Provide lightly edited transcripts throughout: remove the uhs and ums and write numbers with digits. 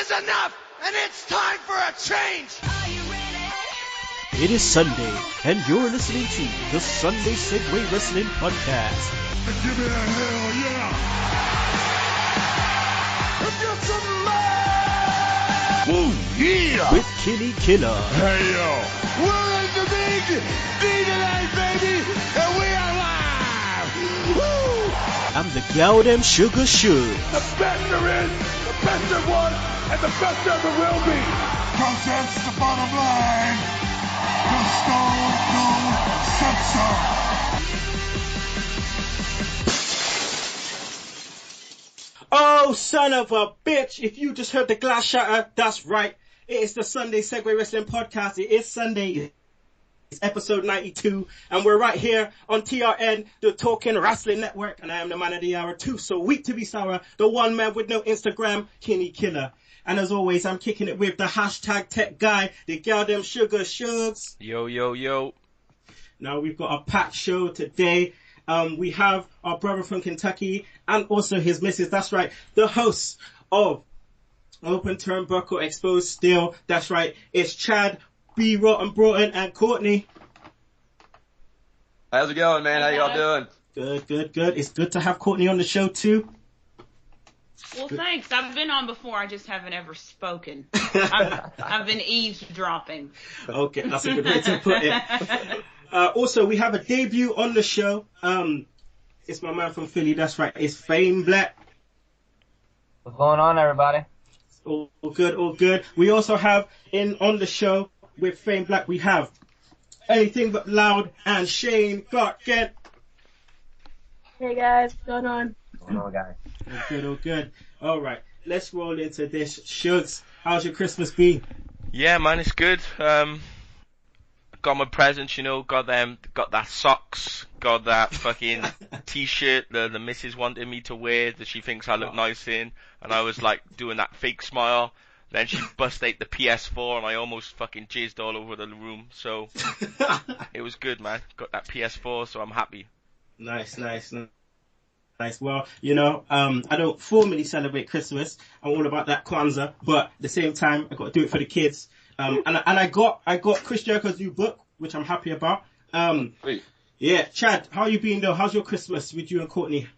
is enough, and it's time for a change. It is Sunday, and you're listening to the Sunday Segue Wrestling Podcast. Give me a hell yeah! Get some love! Woo, yeah! With Kinny Killa. Hey, yo! We're in the big D tonight, baby! And we are live! Woo! I'm the gal them sugar should. The best there is, the best there was, and the best ever will be! Cause that's the bottom line! The Stone Cold Simpson! Oh, son of a bitch. If you just heard the glass shatter, that's right. It is the Sunday Segue Wrestling Podcast. It is Sunday. It's episode 92. And we're right here on TRN, the Talking Wrestling Network. And I am the man of the hour too. So weak to be sour. The one man with no Instagram, Kinny Killa. And as always, I'm kicking it with the hashtag tech guy, the gal them sugar Sugs. Yo, yo, yo. Now we've got a packed show today. We have our brother from Kentucky and also his missus. That's right, the host of Open Turnbuckle Exposed Still. That's right, it's Chad, B. Broughton, and Kourtney. How's it going, man? How y'all doing? Good. It's good to have Kourtney on the show too. Well, thanks. I've been on before. I just haven't ever spoken. I've been eavesdropping. Okay, that's a good way to put it. Also, we have a debut on the show. It's my man from Philly. That's right. It's FameBlack. What's going on, everybody? All good. We also have on the show with FameBlack, we have Anything But Loud and Shane Clark Kent. Hey guys, what's going on? What's going on, guys? All good. All right, let's roll into this. Shugs, how's your Christmas been? Yeah, man, it's good. Got my presents, got that socks, got that fucking t-shirt the missus wanted me to wear that she thinks I look nice in, and I was like doing that fake smile. Then she bust out the PS4 and I almost fucking jizzed all over the room. So it was good, man. Got that PS4, so I'm happy. Nice. Well, I don't formally celebrate Christmas. I'm all about that Kwanzaa, but at the same time, I got to do it for the kids. And I got Chris Jericho's new book, which I'm happy about. Yeah, Chad, how you been though? How's your Christmas with you and Kourtney?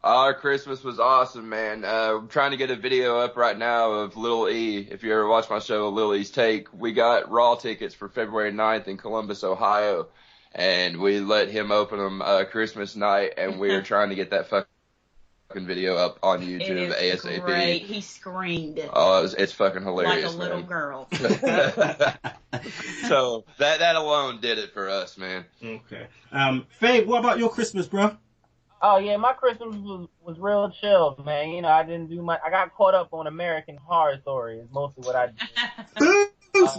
Our Christmas was awesome, man. I'm trying to get a video up right now of Lil E. If you ever watch my show, Lil E's Take, we got Raw tickets for February 9th in Columbus, Ohio. And we let him open them Christmas night, and we are trying to get that fucking video up on YouTube ASAP. Great. He screamed. Oh, it's fucking hilarious, like a little girl. So that alone did it for us, man. Okay. Faye, what about your Christmas, bro? Oh yeah, my Christmas was real chill, man. I didn't do much. I got caught up on American Horror Story. Is mostly what I did.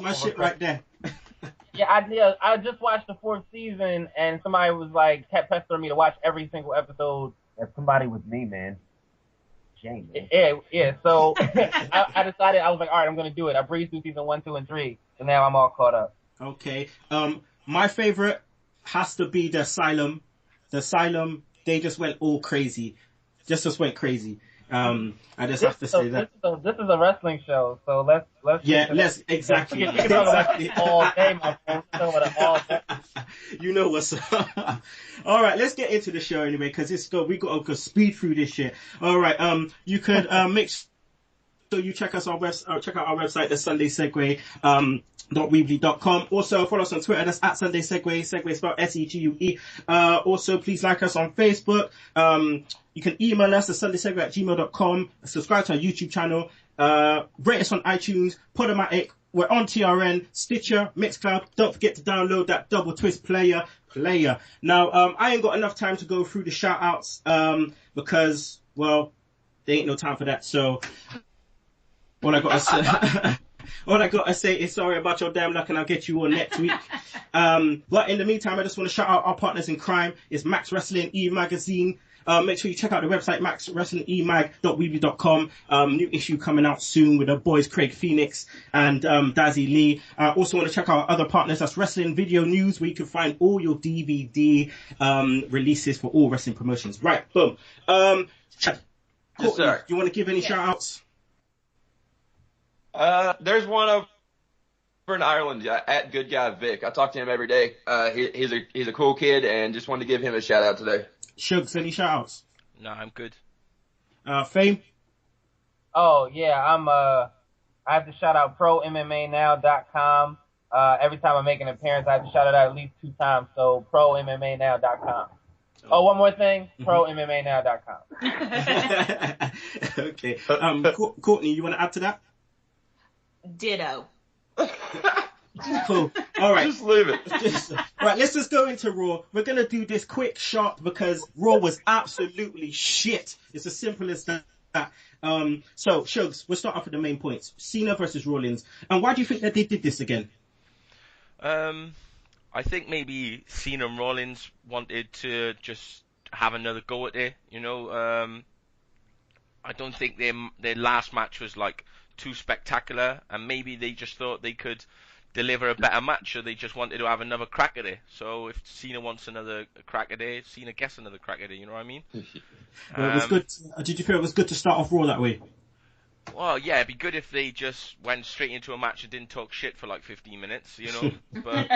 My shit right there. Yeah, I just watched the 4th season, and somebody kept pestering me to watch every single episode. And somebody was me, man. Shame, man. Yeah. So I decided, I was like, all right, I'm gonna do it. I breezed through season 1, 2, and 3, and now I'm all caught up. Okay. My favorite has to be The Asylum. The Asylum, they just went all crazy. Just went crazy. I just have to say that. This is a wrestling show, so let's exactly. All day, my friend. All day. You know what's up. All right, let's get into the show anyway, because we got to go speed through this shit. All right, you could make sure you check out our website, the Sunday Segue. .weebly.com. Also follow us on Twitter, that's at Sunday Segue, Segue spelled SEGUE. Also please like us on Facebook. You can email us at sundaysegue@gmail.com. Subscribe to our YouTube channel. Rate us on iTunes, Podomatic. We're on TRN, Stitcher, Mixcloud. Don't forget to download that Double Twist player. Now, I ain't got enough time to go through the shout outs, because, well, there ain't no time for that. So all I gotta say is sorry about your damn luck, and I'll get you on next week. But in the meantime, I just want to shout out our partners in crime. It's Max Wrestling E-Magazine. Make sure you check out the website, maxwrestlingemag.weebly.com. New issue coming out soon with the boys Craig Phoenix and Dazzy Lee. Also want to check out our other partners. That's Wrestling Video News, where you can find all your DVD releases for all wrestling promotions. Right, boom. Yes, sir. You want to give any shout outs? There's one over in Ireland at Good Guy Vic. I talk to him every day. He's a cool kid, and just wanted to give him a shout out today. Shugs, any shout outs? No, I'm good. Fame? Oh yeah, I have to shout out ProMMANow.com. Every time I make an appearance, I have to shout it out at least 2 times. So ProMMANow.com. Oh, one more thing, ProMMANow.com. Okay. Kourtney, you want to add to that? Ditto. Cool. All right. Just leave it. Right, let's just go into Raw. We're going to do this quick shot because Raw was absolutely shit. It's as simple as that. So, Shugs, we'll start off with the main points. Cena versus Rollins. And why do you think that they did this again? I think maybe Cena and Rollins wanted to just have another go at it. You know, I don't think their last match was like too spectacular, and maybe they just thought they could deliver a better match, or they just wanted to have another crack at it. So if Cena wants another crack at it, Cena gets another crack at it. You know what I mean? Well, it was good. Did you feel it was good to start off Raw that way? Well, yeah, it'd be good if they just went straight into a match and didn't talk shit for like 15 minutes, you know, but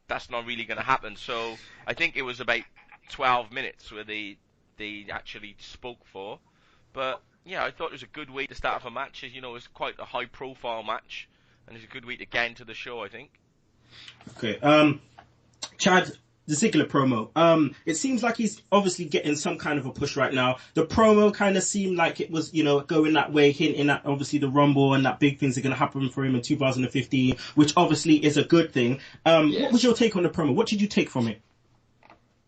that's not really going to happen. So I think it was about 12 minutes where they actually spoke for. But yeah, I thought it was a good way to start off a match. You know, it was quite a high profile match, and it's a good way to get into the show, I think. Okay. Chad, the Ziggler promo. It seems like he's obviously getting some kind of a push right now. The promo kind of seemed like it was, you know, going that way, hinting at obviously the Rumble and that big things are going to happen for him in 2015, which obviously is a good thing. Yes. What was your take on the promo? What did you take from it?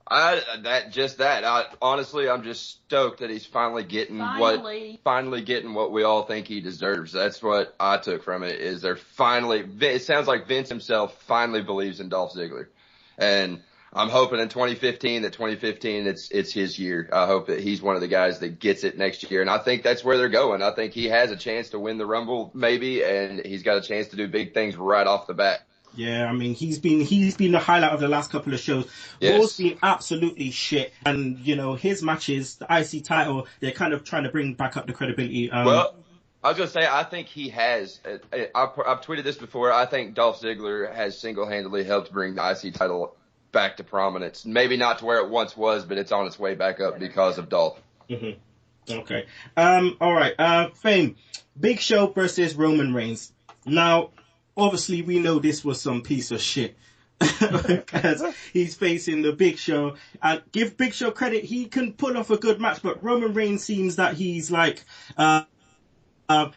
Honestly, I'm just stoked that he's finally getting what we all think he deserves. That's what I took from it. It sounds like Vince himself finally believes in Dolph Ziggler, and I'm hoping in 2015 it's his year. I hope that he's one of the guys that gets it next year, and I think that's where they're going. I think he has a chance to win the Rumble maybe, and he's got a chance to do big things right off the bat. Yeah, I mean, he's been the highlight of the last couple of shows. Yes. Raw's been absolutely shit. And, you know, his matches, the IC title, they're kind of trying to bring back up the credibility. Well, I was going to say, I think he has. I've tweeted this before. I think Dolph Ziggler has single-handedly helped bring the IC title back to prominence. Maybe not to where it once was, but it's on its way back up because of Dolph. Mm-hmm. Okay. All right. Fame. Big Show versus Roman Reigns. Now, obviously, we know this was some piece of shit because he's facing the Big Show. And give Big Show credit, he can pull off a good match, but Roman Reigns seems that he's like,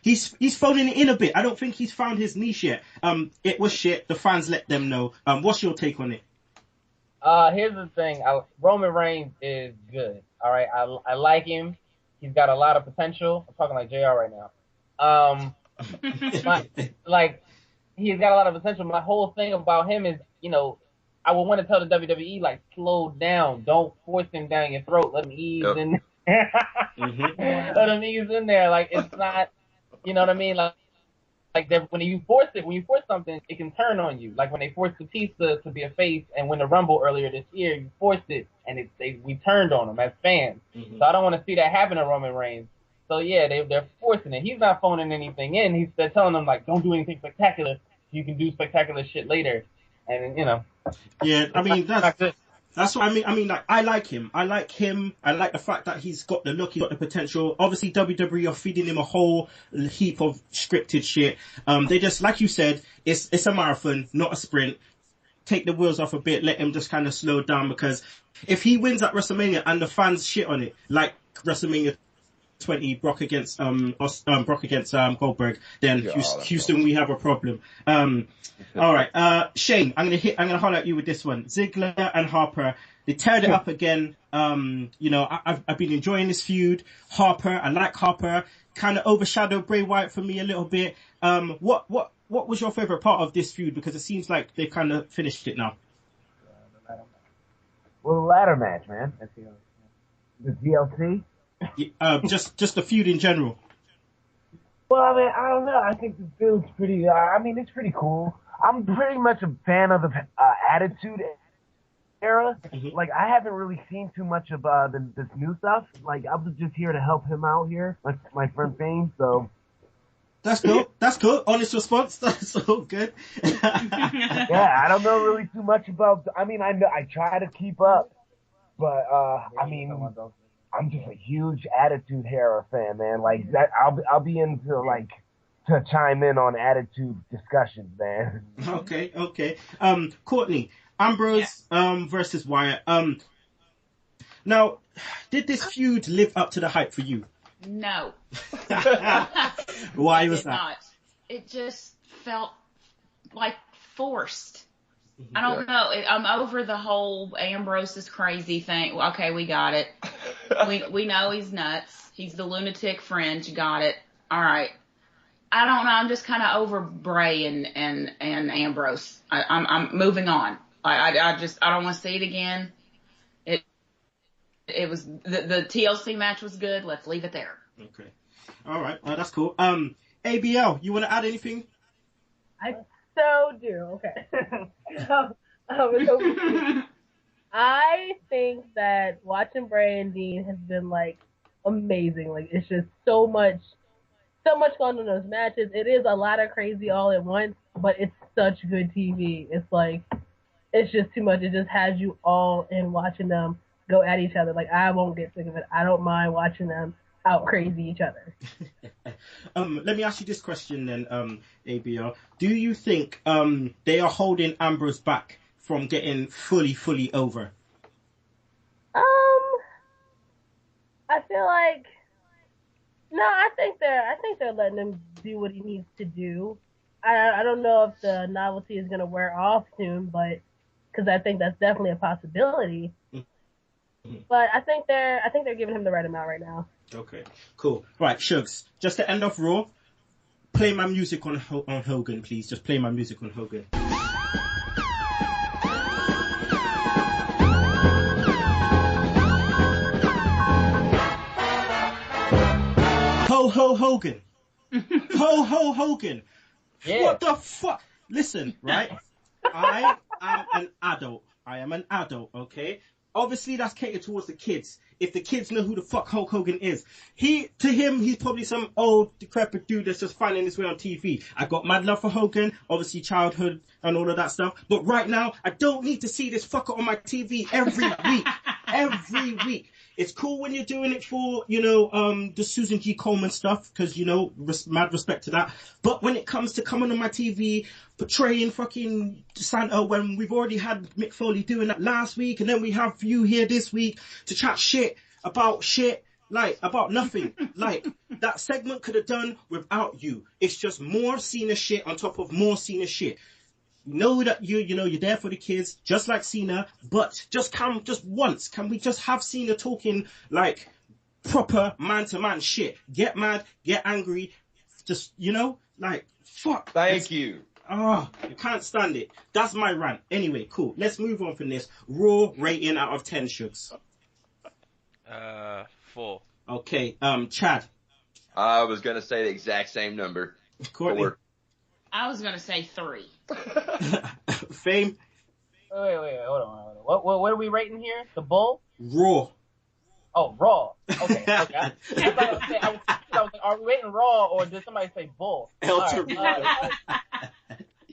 he's phoning it in a bit. I don't think he's found his niche yet. It was shit. The fans let them know. What's your take on it? Here's the thing. Roman Reigns is good. All right. I like him. He's got a lot of potential. I'm talking like JR right now. He's got a lot of potential. My whole thing about him is, you know, I would want to tell the WWE, like, slow down. Don't force him down your throat. Let him ease in there. Let him ease in there. Like, it's not, you know what I mean? Like when you force something, it can turn on you. Like when they forced Batista to be a face and win the Rumble earlier this year, you forced it, and we turned on him as fans. So I don't want to see that happen to Roman Reigns. So yeah, they're forcing it. He's not phoning anything in. They're telling him, like, don't do anything spectacular. You can do spectacular shit later, and you know. Yeah, I mean that's what I mean. I mean, like, I like him. I like the fact that he's got the look, he's got the potential. Obviously, WWE are feeding him a whole heap of scripted shit. They just, like you said, it's a marathon, not a sprint. Take the wheels off a bit, let him just kind of slow down, because if he wins at WrestleMania and the fans shit on it, like WrestleMania 20 Brock against Goldberg, then Houston, we have a problem. All right, Shane, I'm gonna highlight you with this one. Ziggler and Harper, they teared it up again. You know, I've been enjoying this feud. I like Harper. Kind of overshadowed Bray Wyatt for me a little bit. What was your favorite part of this feud? Because it seems like they kind of finished it now. Well, the ladder match, man. That's the DLC. Just the feud in general. Well, I mean, I don't know. I think the feud's pretty. It's pretty cool. I'm pretty much a fan of the Attitude Era. Like, I haven't really seen too much of this new stuff. Like, I was just here to help him out here, like my friend Fame. So That's cool. That's cool. Honest response. That's all good. Yeah, I don't know really too much about. I mean, I know I try to keep up, but I mean, I'm just a huge Attitude Era fan, man. Like that, I'll be into like to chime in on Attitude discussions, man. Okay. Kourtney, Ambrose versus Wyatt. Now, did this feud live up to the hype for you? No. Why It was did that? not. It just felt like forced. I don't know. I'm over the whole Ambrose is crazy thing. Okay, we got it. We know he's nuts. He's the lunatic fringe. Got it. All right. I don't know. I'm just kind of over Bray and Ambrose. I'm moving on. I don't want to see it again. It was the TLC match was good. Let's leave it there. Okay. All right. That's cool. ABL, you want to add anything? I so do. Okay. I think that watching Bray and Dean has been like amazing. Like it's just so much going on in those matches. It is a lot of crazy all at once, but it's such good TV. It's like it's just too much. It just has you all in watching them go at each other. Like I won't get sick of it. I don't mind watching them out crazy each other. Let me ask you this question then, ABL. Do you think they are holding Ambrose back from getting fully over? I feel like no. I think they're letting him do what he needs to do. I don't know if the novelty is gonna wear off soon, but because I think that's definitely a possibility. But I think they're giving him the right amount right now. Okay, cool. Right, Shugs, just to end off Raw, play my music on Hogan, please. Just play my music on Hogan. Ho ho Hogan. Ho ho Hogan. Yeah. What the fuck? Listen, right? I am an adult, okay? Obviously, that's catered towards the kids. If the kids know who the fuck Hulk Hogan is, to him, he's probably some old, decrepit dude that's just finding his way on TV. I got mad love for Hogan, obviously childhood and all of that stuff. But right now, I don't need to see this fucker on my TV every week. Every week. It's cool when you're doing it for, the Susan G. Coleman stuff, because, mad respect to that. But when it comes to coming on my TV, portraying fucking Santa, when we've already had Mick Foley doing that last week, and then we have you here this week to chat about nothing. Like, that segment could have done without you. It's just more Cena shit on top of more Cena shit. Know that you're there for the kids, just like Cena, but just once. Can we just have Cena talking like proper man-to-man shit? Get mad, get angry, just, fuck. Thank you. Oh, you can't stand it. That's my rant. Anyway, cool. Let's move on from this. Raw rating out of 10, Shugs. 4. Okay, Chad. I was gonna say the exact same number. Kourtney. 4. I was gonna say 3. Fame. Wait, hold on. What are we rating here? The Bull? Raw. Oh, Raw. Okay. I was like, are we rating Raw or did somebody say Bull? All right,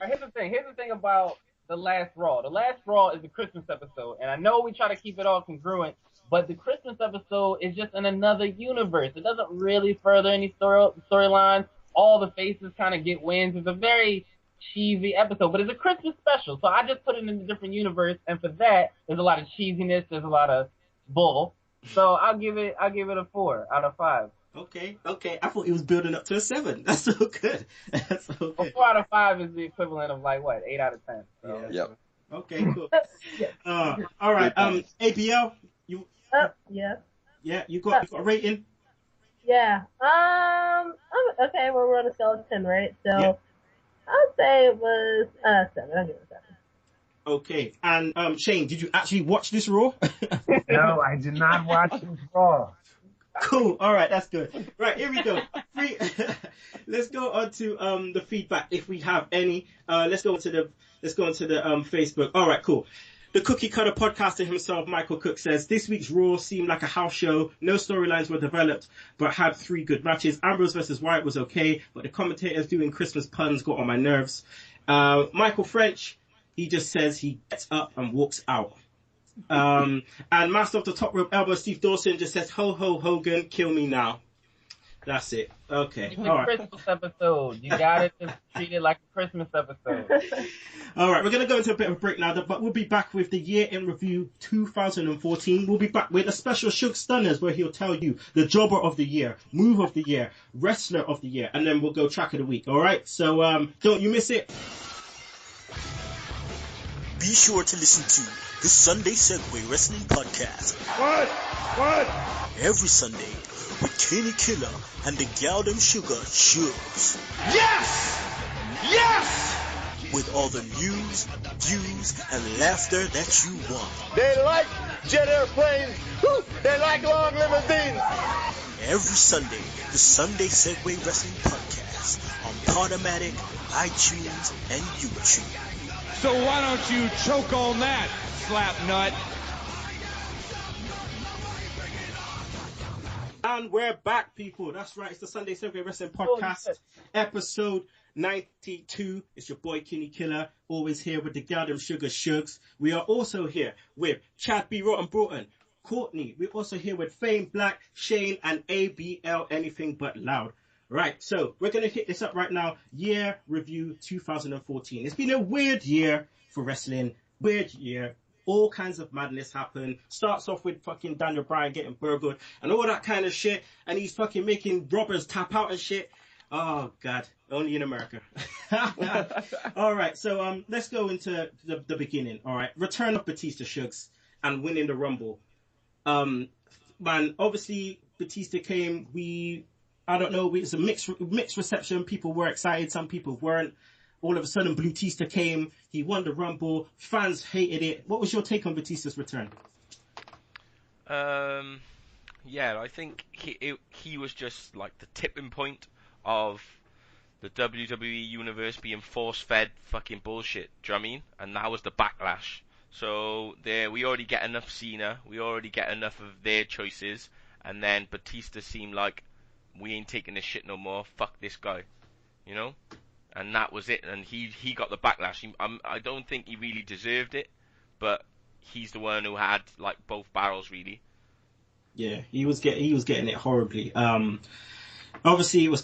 here's the thing. Here's the thing about the last Raw. The last Raw is the Christmas episode, and I know we try to keep it all congruent, but the Christmas episode is just in another universe. It doesn't really further any storylines. All the faces kind of get wins. It's a very cheesy episode, but it's a Christmas special, so I just put it in a different universe, and for that, there's a lot of cheesiness, there's a lot of bull. So I'll give it a 4 out of 5. Okay. I thought it was building up to a 7. That's so good. That's so good. Well, 4 out of 5 is the equivalent of 8 out of 10. So. Yeah. Yep. Okay, cool. All right. ABL, you. Yeah. Yeah, you got a rating. Yeah. Okay. We're on a scale of 10, right? So Yeah. I'll say it was 7. I'll give it a 7. Okay. And Shane, did you actually watch this Raw? No, I did not watch this Raw. Cool. All right, that's good. Right, here we go. Let's go on to the feedback if we have any. Let's go into the Facebook. All right, cool. The Cookie Cutter podcaster himself, Michael Cook, says, this week's Raw seemed like a house show. No storylines were developed, but had 3 good matches. Ambrose versus Wyatt was okay, but the commentators doing Christmas puns got on my nerves. Michael French, he just says he gets up and walks out. And Master of the Top Rope Elbow, Steve Dawson, just says, ho, ho, Hogan, kill me now. That's it. Okay. It's a Christmas episode. You gotta just treat it like a Christmas episode. All right, we're going to go into a bit of a break now, but we'll be back with the Year in Review 2014. We'll be back with a special Sugs Stunners where he'll tell you the Jobber of the Year, Move of the Year, Wrestler of the Year, and then we'll go Track of the Week. All right, so don't you miss it. Be sure to listen to the Sunday Segue Wrestling Podcast. What? Every Sunday with Kinny Killa and the Galdem Sugar Sugs. Yes! Yes! With all the news, views, and laughter that you want. They like jet airplanes. They like long limousines. Every Sunday, the Sunday Segue Wrestling Podcast on Podomatic, iTunes, and YouTube. So why don't you choke on that, slap nut? And we're back, people. That's right. It's the Sunday Segue Wrestling Podcast, episode 92. It's your boy, Kinny Killa, always here with the Galdem Sugar Sugs. We are also here with Chad B. Rotten Broughton, Kourtney. We're also here with FameBlack, Shane, and ABL, Anything But Loud. Right, so we're going to hit this up right now. Year Review 2014. It's been a weird year for wrestling. Weird year. All kinds of madness happen. Starts off with fucking Daniel Bryan getting burgled and all that kind of shit. And he's fucking making robbers tap out and shit. Oh, God. Only in America. All right, so let's go into the beginning. All right, return of Batista Sugs and winning the Rumble. Man, obviously, Batista came. I don't know, it's a mixed reception. People were excited, some people weren't. All of a sudden, Batista came. He won the Rumble. Fans hated it. What was your take on Batista's return? Yeah, I think he was just like the tipping point of the WWE Universe being force-fed fucking bullshit. Do you know what I mean? And that was the backlash. So we already get enough Cena. We already get enough of their choices. And then Batista seemed like, we ain't taking this shit no more. Fuck this guy. You know? And that was it. And he got the backlash. I don't think he really deserved it, but he's the one who had like both barrels really. Yeah, he was getting it horribly. Obviously, it was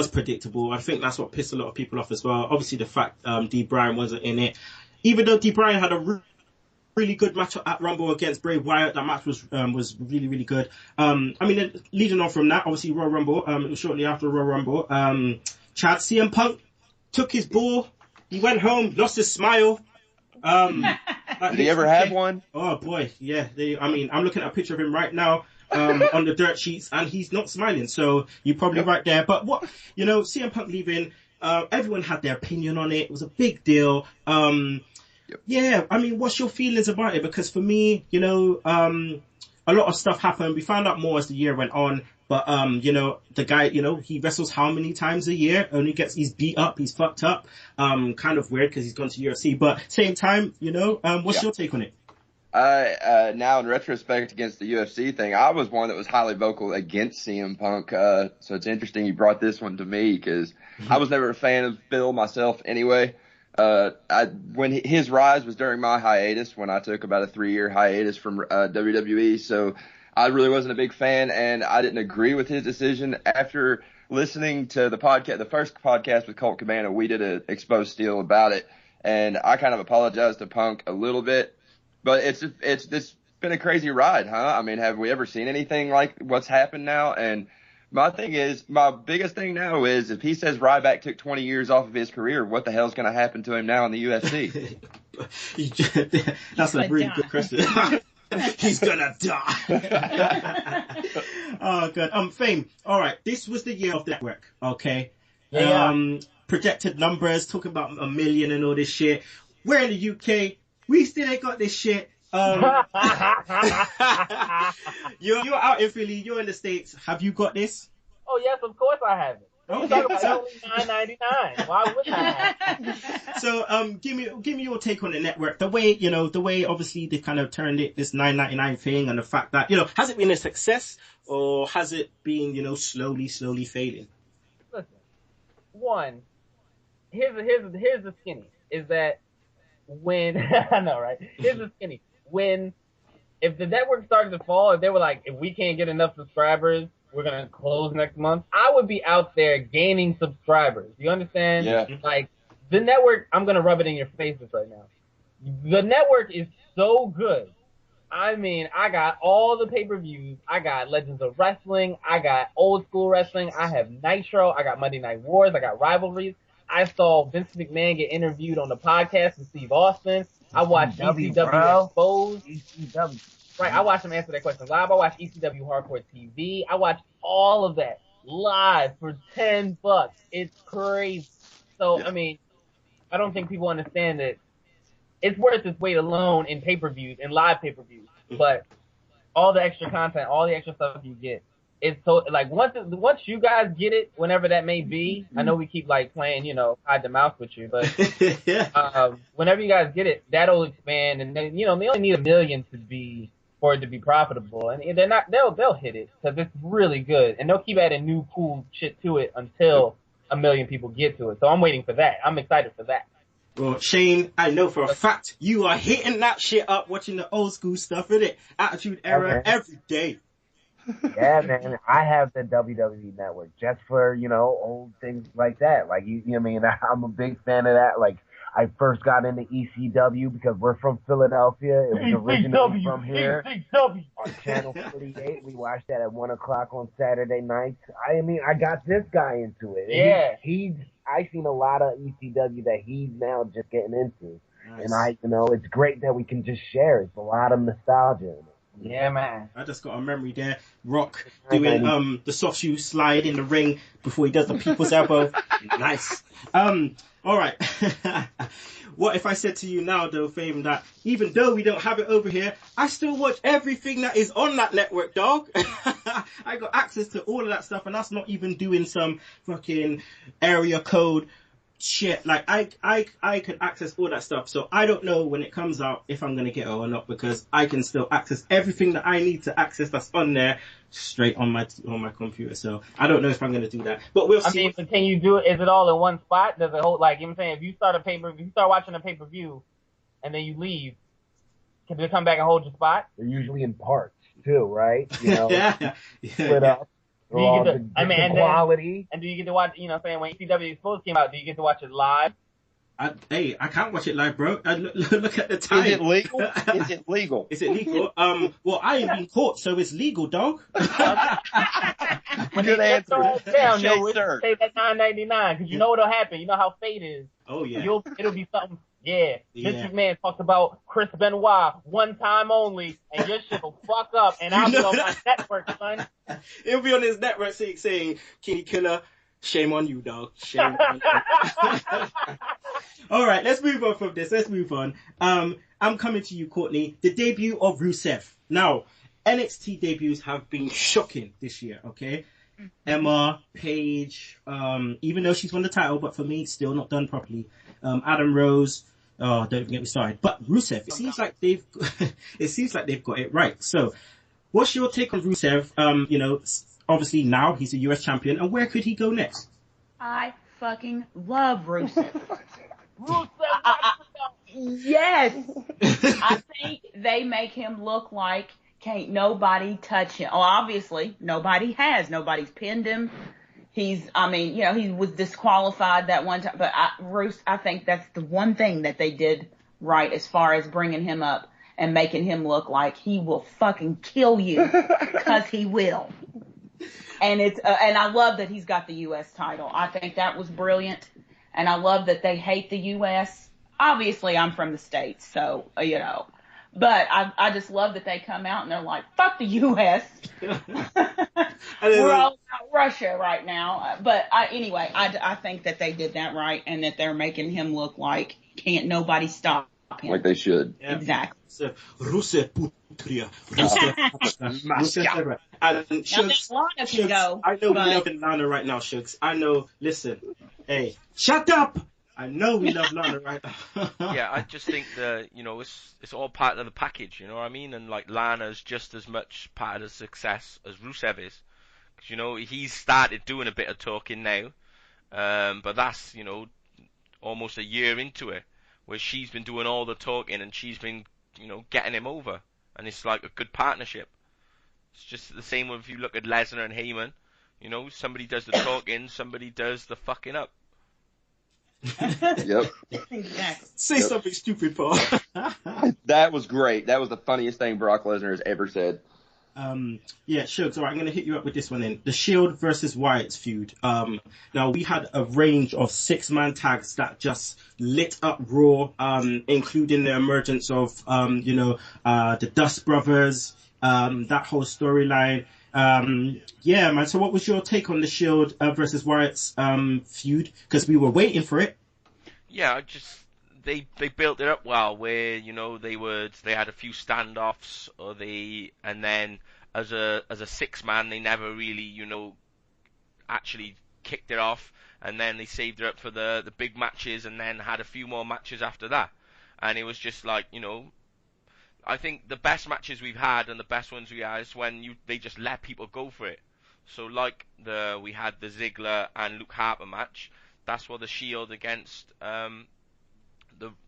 predictable. I think that's what pissed a lot of people off as well. Obviously, the fact D. Bryan wasn't in it, even though D. Bryan had a really good match at Rumble against Bray Wyatt. That match was really, really good. I mean, leading on from that, obviously Royal Rumble, it was shortly after Royal Rumble, Chad CM Punk took his ball, he went home, lost his smile. Did he ever have one? Oh boy, yeah. I'm looking at a picture of him right now, on the dirt sheets, and he's not smiling, so you're probably right there. But CM Punk leaving, everyone had their opinion on it. It was a big deal. Yeah, I mean, what's your feelings about it? Because for me, a lot of stuff happened. We found out more as the year went on. But, the guy, he wrestles how many times a year? He's beat up, he's fucked up. Kind of weird because he's gone to UFC. But same time, what's your take on it? Now in retrospect against the UFC thing, I was one that was highly vocal against CM Punk. So it's interesting you brought this one to me because I was never a fan of Bill myself anyway. When his rise was during my hiatus, when I took about a 3-year hiatus from WWE, so I really wasn't a big fan, and I didn't agree with his decision. After listening to the first podcast with Colt Cabana, we did an exposed steel about it, and I kind of apologized to Punk a little bit, but it's been a crazy ride, huh? I mean, have we ever seen anything like what's happened now? And my biggest thing now is if he says Ryback took 20 years off of his career, what the hell's going to happen to him now in the UFC? That's a really good question. He's gonna die. Oh god. Fame. All right. This was the year of the network. Okay. Yeah. Projected numbers, talking about 1 million and all this shit. We're in the UK. We still ain't got this shit. You're out in Philly. You're in the States. Have you got this? Oh yes, of course I have it. You talking about only $9.99? Why wouldn't I? So, give me your take on the network. The way obviously they kind of turned it, this $9.99 thing, and the fact that, has it been a success or has it been, slowly fading? Listen, one, here's the skinny, is that when, I know, right? Here's the skinny. If the network started to fall, if they were like, if we can't get enough subscribers, we're going to close next month, I would be out there gaining subscribers. You understand? Yeah. Like, the network, I'm going to rub it in your faces right now. The network is so good. I mean, I got all the pay-per-views. I got Legends of Wrestling. I got Old School Wrestling. I have Nitro. I got Monday Night Wars. I got Rivalries. I saw Vince McMahon get interviewed on the podcast with Steve Austin. I watched ECW Exposed. ECW. Right, I watched him answer that question live. I watched ECW Hardcore TV. I watched all of that live for $10. It's crazy. So, I mean, I don't think people understand that it's worth its weight alone in pay-per-views, in live pay-per-views. But all the extra content, all the extra stuff you get, it's so, like, once you guys get it, whenever that may be, I know we keep, like, playing, hide the mouse with you, but whenever you guys get it, that'll expand, and then, they only need 1 million for it to be profitable, and they'll hit it, because it's really good, and they'll keep adding new cool shit to it until 1 million people get to it, so I'm waiting for that. I'm excited for that. Well, Shane, I know for a fact you are hitting that shit up, watching the old school stuff, innit? Attitude Era every day. Yeah, man. I have the WWE Network just for, old things like that. Like, I'm a big fan of that. Like, I first got into ECW because we're from Philadelphia. It was originally from here. ECW. On Channel 48. We watched that at 1 o'clock on Saturday nights. I got this guy into it. Yeah. I seen a lot of ECW that he's now just getting into. Nice. And it's great that we can just share. It's a lot of nostalgia in it. Yeah, man. I just got a memory there. Rock doing the soft shoe slide in the ring before he does the people's elbow. Nice. All right. What if I said to you now, though, Fame, that even though we don't have it over here, I still watch everything that is on that network, dog. I got access to all of that stuff, and that's not even doing some fucking area code shit. Like, I could access all that stuff, so I don't know when it comes out if I'm gonna get it or not, because I can still access everything that I need to access that's on there straight on my computer. So I don't know if I'm gonna do that, but we'll see. I mean, can you do it? Is it all in one spot? Does it hold, like, you know what I'm saying? If you start watching a pay-per-view and then you leave, can they come back and hold your spot? They're usually in parts too, right? Yeah. Split up. Do you get the quality. And do you get to watch, what I'm saying, when ECW Exposed came out, do you get to watch it live? I can't watch it live, bro. Look at the time. Is it legal? Is it legal? Is it legal? Well, I ain't been caught, so it's legal, dog. Good answer. Down, say that $9.99, because you know what'll happen. You know how fate is. Oh yeah. It'll be something. Yeah. Vince McMahon talked about Chris Benoit one time only, and your shit will fuck up, and I'll be on my network, son. He'll be on his network saying, Kinny Killa, shame on you, dog. Shame on you. All right, let's move on from this. Let's move on. I'm coming to you, Kourtney. The debut of Rusev. Now, NXT debuts have been shocking this year, okay? Emma, Paige, even though she's won the title, but for me, it's still not done properly. Adam Rose, don't even get me started. But Rusev, it seems like they've got it right. So, what's your take on Rusev? Obviously now he's a US champion, and where could he go next? I fucking love Rusev. Yes. I think they make him look like can't nobody touch him. Oh, obviously nobody has. Nobody's pinned him. He was disqualified that one time, but I think that's the one thing that they did right as far as bringing him up and making him look like he will fucking kill you, cause he will. And and I love that he's got the U.S. title. I think that was brilliant. And I love that they hate the U.S. Obviously, I'm from the States, so, but I just love that they come out and they're like, fuck the U.S. We're all about Russia right now. But I think that they did that right, and that they're making him look like can't nobody stop Like they should. Yeah. Exactly. So, Russe Putria. Moscow. And Now Shugs, that Lana can go, I know we but love Lana right now, Shugs. I know, listen. Hey, shut up! I know we love Lana right now. Yeah, I just think that, it's all part of the package, you know what I mean? And like Lana's just as much part of the success as Rusev is. Because, he's started doing a bit of talking now. But that's, almost a year into it, where she's been doing all the talking and she's been, getting him over. And it's like a good partnership. It's just the same if you look at Lesnar and Heyman. Somebody does the talking, somebody does the fucking up. Yep. exactly. Say something stupid, Paul. That was great. That was the funniest thing Brock Lesnar has ever said. Yeah, Shugs. All right, I'm going to hit you up with this one then. The Shield versus Wyatt's feud. Now, we had a range of 6-man tags that just lit up Raw, including the emergence of, the Dust Brothers, that whole storyline. Yeah, man. So what was your take on the Shield versus Wyatt's feud? Because we were waiting for it. Yeah, they built it up well, where they had a few standoffs, and then as a 6-man they never really actually kicked it off, and then they saved it up for the big matches, and then had a few more matches after that, and it was just like I think the best matches we've had and the best ones we had is when they just let people go for it. So like we had the Ziggler and Luke Harper match. That's what the Shield against the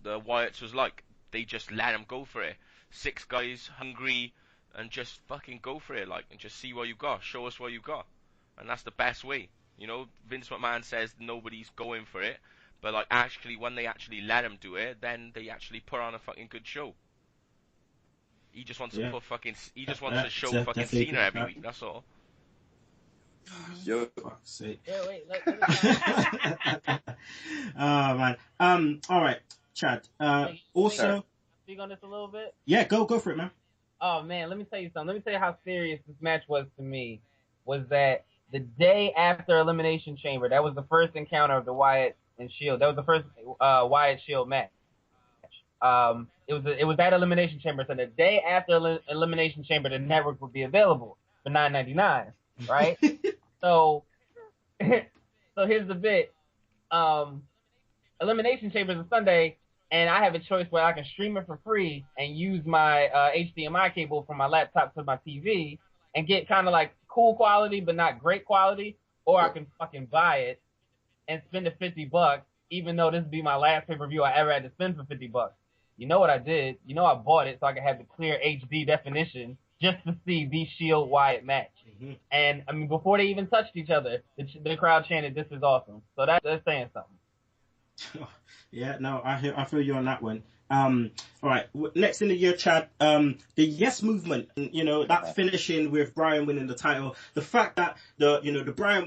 Wyatts was like. They just let them go for it. 6 guys hungry and just fucking go for it, and just see what you got. Show us what you got, and that's the best way. Vince McMahon says nobody's going for it, but actually when they actually let him do it, then they actually put on a fucking good show. He just wants to to show fucking Cena every week. That's all. Yo. Fuck's sake. Yeah, wait. Oh man. All right, Chad. Also, speak on this a little bit. Yeah, go for it, man. Oh man, let me tell you something. Let me tell you how serious this match was to me. Was that the day after Elimination Chamber? That was the first encounter of the Wyatt and Shield. That was the first Wyatt Shield match. It was that Elimination Chamber. So the day after Elimination Chamber, the network would be available for $9.99, right? so here's the bit. Elimination Chamber is a Sunday, and I have a choice where I can stream it for free and use my HDMI cable from my laptop to my TV and get kind of like cool quality but not great quality, or I can fucking buy it and spend the $50, even though this would be my last pay-per-view I ever had to spend for $50. You know what I did? I bought it so I could have the clear HD definition just to see the Shield Wyatt match. Mm-hmm. And I mean, before they even touched each other, the crowd chanted, "This is awesome." So that's saying something. Yeah, no, I feel you on that one. All right, next in the year, Chad, the Yes Movement, that finishing with Bryan winning the title, the fact that the Bryan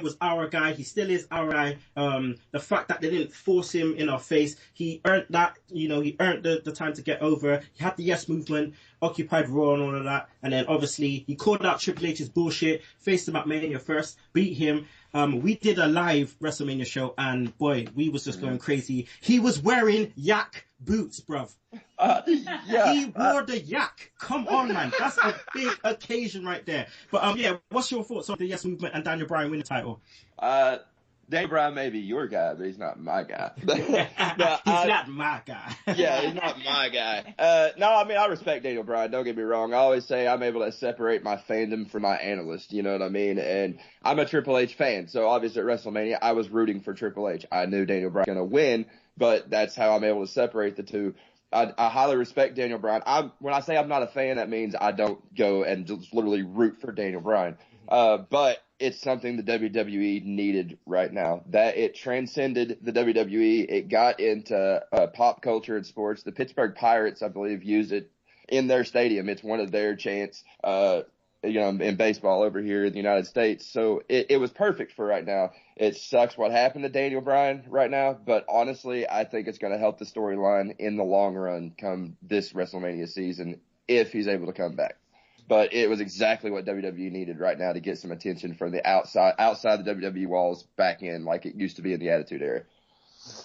was our guy, he still is our guy. The fact that they didn't force him in our face, he earned that, he earned the time to get over. He had the Yes Movement, occupied Raw and all of that, and then obviously he called out Triple H's bullshit, faced him at Mania first, beat him. We did a live WrestleMania show, and boy, we was just going crazy. He was wearing yak boots, bruv. Yeah. He wore the yak. Come on, man. That's a big occasion right there. But yeah, what's your thoughts on the Yes Movement and Daniel Bryan winning the title? Daniel Bryan may be your guy, but he's not my guy. He's not my guy. Yeah, he's not my guy. No, I mean, I respect Daniel Bryan. Don't get me wrong. I always say I'm able to separate my fandom from my analyst. You know what I mean? And I'm a Triple H fan. So obviously at WrestleMania, I was rooting for Triple H. I knew Daniel Bryan was going to win, but that's how I'm able to separate the two. I highly respect Daniel Bryan. When I say I'm not a fan, that means I don't go and just literally root for Daniel Bryan. But it's something the WWE needed right now. That it transcended the WWE. It got into pop culture and sports. The Pittsburgh Pirates, I believe, used it in their stadium. It's one of their chants, in baseball over here in the United States. So it was perfect for right now. It sucks what happened to Daniel Bryan right now, but honestly, I think it's going to help the storyline in the long run come this WrestleMania season if he's able to come back. But it was exactly what WWE needed right now to get some attention from the outside the WWE walls back in like it used to be in the Attitude Era.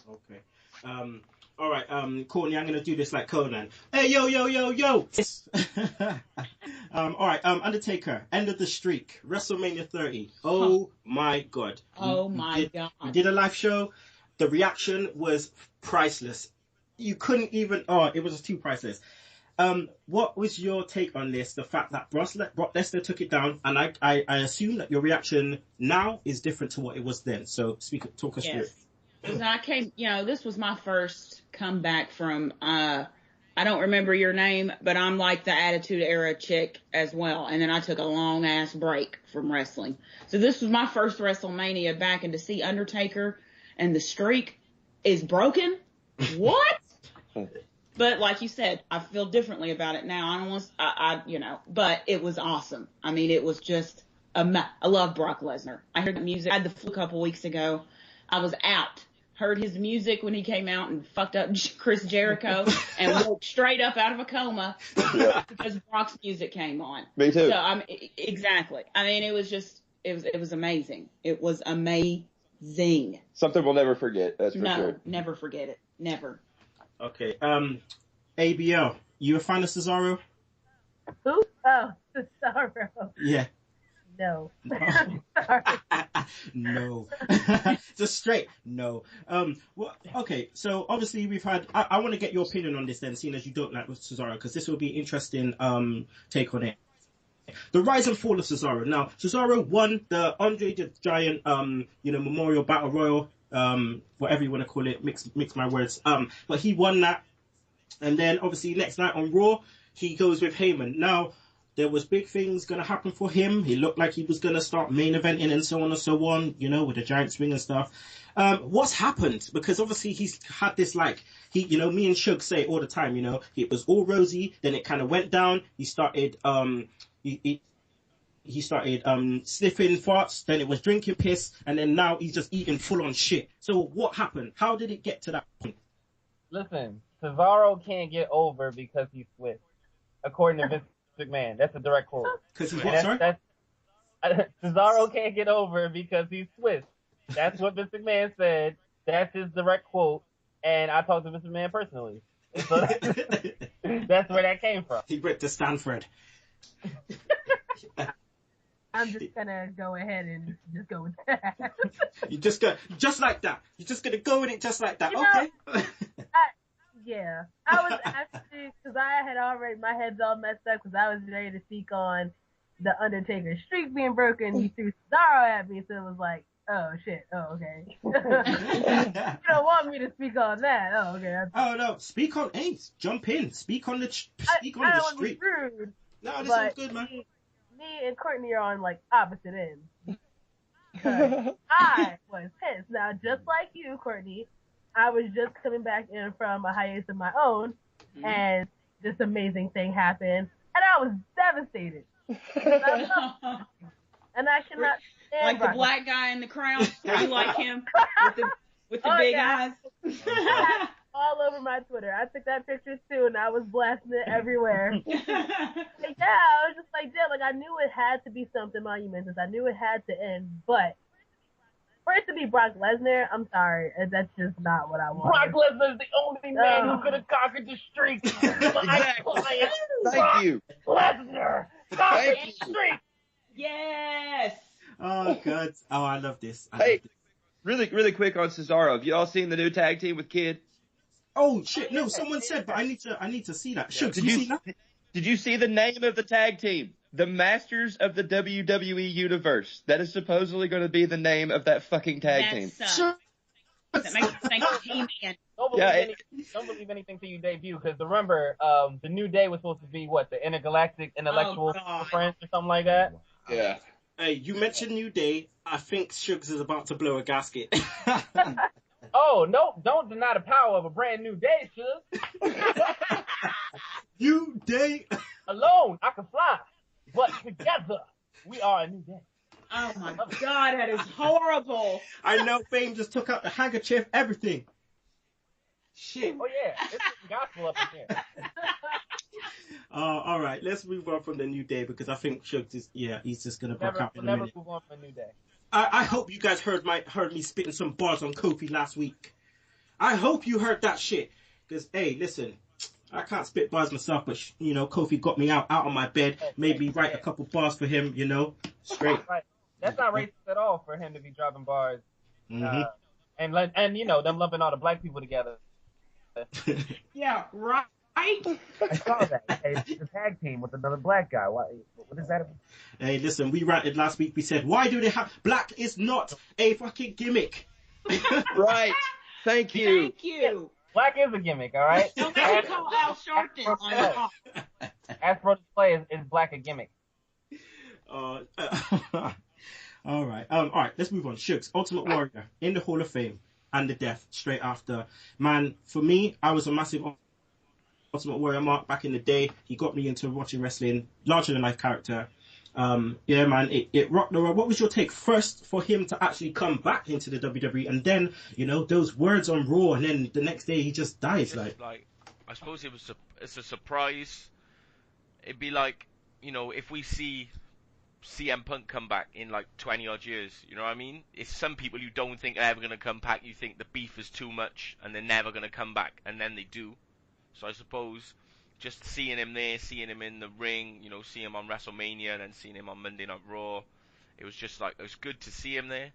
Okay. All All right, Kourtney, I'm gonna do this like Conan. Hey, yo, yo, yo, yo. All right, Undertaker, end of the streak, WrestleMania 30. Oh my God. Oh my God. We did a live show. The reaction was priceless. You couldn't even. Oh, it was too priceless. What was your take on this? The fact that Brock Lesnar took it down, and I assume that your reaction now is different to what it was then. So talk us through it. Because I came, this was my first comeback from, I don't remember your name, but I'm like the Attitude Era chick as well. And then I took a long ass break from wrestling. So this was my first WrestleMania back, and to see Undertaker and the streak is broken. What? But like you said, I feel differently about it now. I don't want, but it was awesome. I mean, it was just, I love Brock Lesnar. I heard the music. I had the flu a couple weeks ago. I was out. Heard his music when he came out and fucked up Chris Jericho and woke straight up out of a coma because Brock's music came on. Me too. So exactly. I mean, it was amazing. It was amazing. Something we'll never forget. That's for sure. No, never forget it. Never. Okay. ABL, you a fan of Cesaro? Who? Oh, Cesaro. Yeah. No. Sorry. No. Just straight no. Well, okay, so obviously we've had I want to get your opinion on this then, seeing as you don't like Cesaro, because this will be an interesting take on it. The rise and fall of Cesaro. Now, Cesaro won the Andre the Giant Memorial Battle Royal, whatever you want to call it, mix my words. But he won that, and then obviously next night on Raw, he goes with Heyman. Now, there was big things going to happen for him. He looked like he was going to start main eventing and so on and so on, with the giant swing and stuff. What's happened? Because obviously he's had this me and Suge say all the time, it was all rosy, then it kind of went down. He started, he started sniffing farts, then it was drinking piss, and then now he's just eating full on shit. So what happened? How did it get to that point? Listen, Cesaro can't get over because he's Swiss, according to Vince McMahon. That's a direct quote. Because he's what, sorry? Cesaro can't get over because he's Swiss. That's what Vince McMahon said. That's his direct quote. And I talked to Vince McMahon personally. So that's where that came from. He went to Stanford. I'm just gonna go ahead and just go with that. You just like that. You're just gonna go with it just like that. Okay. Yeah, I was actually, because I had already, my head's all messed up because I was ready to speak on the Undertaker streak being broken. He threw Cesaro at me, so it was like, oh shit, oh okay. You don't want me to speak on that, oh okay. Oh no, speak on Ace, jump in, speak on the streak. I don't want to be rude. No, this is good, man. Me and Kourtney are on like opposite ends. I was pissed. Now, just like you, Kourtney, I was just coming back in from a hiatus of my own, and this amazing thing happened, and I was devastated. And I cannot stand like the black guy in the crowd. You like him with the big eyes. All over my Twitter. I took that picture too, and I was blasting it everywhere. I was just like, damn, like I knew it had to be something monumental. I knew it had to end, but for it to be Brock Lesnar, I'm sorry, that's just not what I want. Brock Lesnar is the only man who could have conquered the streak. Exactly. Thank you. Lesnar conquered the streak. Yes. Oh God. Oh, I love this. Really, really quick on Cesaro. Have you all seen the new tag team with Kid? Oh shit! No, someone said, but I need to see that. Sure, did you see that? Did you see the name of the tag team? The Masters of the WWE Universe. That is supposedly going to be the name of that fucking tag team. Sure. That makes me think of He-Man. Don't believe anything till you debut, because remember, the New Day was supposed to be the intergalactic intellectual friends or something like that. Yeah. Hey, you mentioned New Day. I think Suggs is about to blow a gasket. Oh, no, don't deny the power of a brand new day, Suge. New Day. Alone, I can fly, but together, we are a new day. Oh my God, that is horrible. I know Fame just took out the handkerchief, everything. Shit. Oh yeah, it's gospel up in here. All right, let's move on from the New Day, because I think Suggs is, he's just going to break out in a minute. Never move on from a New Day. I hope you guys heard me spitting some bars on Kofi last week. I hope you heard that shit. Because, hey, listen, I can't spit bars myself, but, Kofi got me out of my bed, made me write a couple bars for him, straight. Right. That's not racist at all for him to be dropping bars. Mm-hmm. And them lumping all the black people together. Yeah, right. I saw that. It's a tag team with another black guy. What is that? Hey, listen, we ranted last week. We said, why do they have... Black is not a fucking gimmick. Right. Thank you. Thank you. Black is a gimmick, all right? Don't make me call Al Sharpton on the call. As for display, is black a gimmick? All right. All right, let's move on. Sugs, Ultimate Warrior, in the Hall of Fame, and the death straight after. Man, for me, I was a massive Ultimate Warrior mark back in the day. He got me into watching wrestling, larger than life character. Yeah, man, it rocked the world. What was your take first for him to actually come back into the WWE, and then those words on Raw, and then the next day he just dies? I suppose it's a surprise. It'd be like if we see CM Punk come back in like 20 odd years, you know what I mean? It's some people you don't think are ever going to come back. You think the beef is too much, and they're never going to come back, and then they do. So I suppose just seeing him there, seeing him in the ring, seeing him on WrestleMania, and then seeing him on Monday Night Raw, it was just like, it was good to see him there,